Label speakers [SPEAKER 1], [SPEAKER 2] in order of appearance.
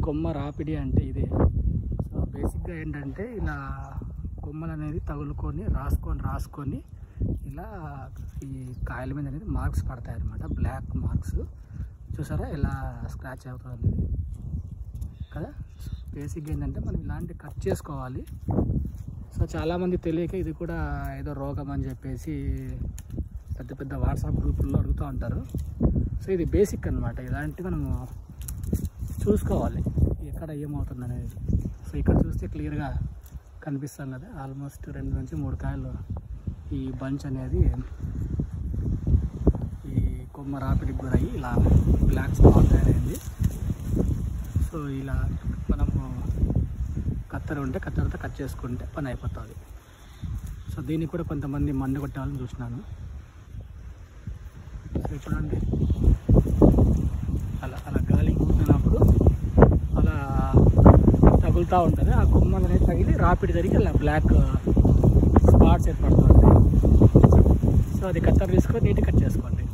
[SPEAKER 1] కొమ్మ రాపిడి అంటే ఇదే. సో బేసిక్గా ఏంటంటే ఇలా కొమ్మలు అనేది తగులుకొని రాసుకొని ఇలా ఈ కాయల మీద అనేది మార్క్స్ పడతాయి అన్నమాట, బ్లాక్ మార్క్స్. చూసారా ఎలా స్క్రాచ్ అవుతుంది కదా. బేసిక్గా ఏంటంటే మనం ఇలాంటి కట్ చేసుకోవాలి. సో చాలామంది తెలియక ఇది కూడా ఏదో రోగం అని చెప్పేసి పెద్ద పెద్ద వాట్సాప్ గ్రూపుల్లో అడుగుతూ ఉంటారు. సో ఇది బేసిక్ అన్నమాట, ఇలాంటి మనము చూసుకోవాలి ఎక్కడ ఏమవుతుంది అనేది. సో ఇక్కడ చూస్తే క్లియర్గా కనిపిస్తాం కదా, ఆల్మోస్ట్ 2 నుంచి 3 కాయలు ఈ బంచ్ అనేది ఈ కొమ్మ రాపిడికి గురయ్యి ఇలా బ్లాక్ స్పాట్ తయారైంది. సో ఇలా మనము కత్తెర ఉంటే కత్తెరతో కట్ చేసుకుంటే పని అయిపోతుంది. సో దీనికి కూడా కొంతమంది మందు కొట్టే వాళ్ళని చూసినాను. సో చూడండి అలా గాలి కూర్చున్నప్పుడు అలా తగులుతూ ఉంటుంది, ఆ కొమ్మలు అనేది తగిలి రాపిడి జరిగి అలా బ్లాక్ స్పాట్స్ ఏర్పడుతుంది. సో అది కత్తెర తీసుకొని నీట్గా కట్ చేసుకోండి.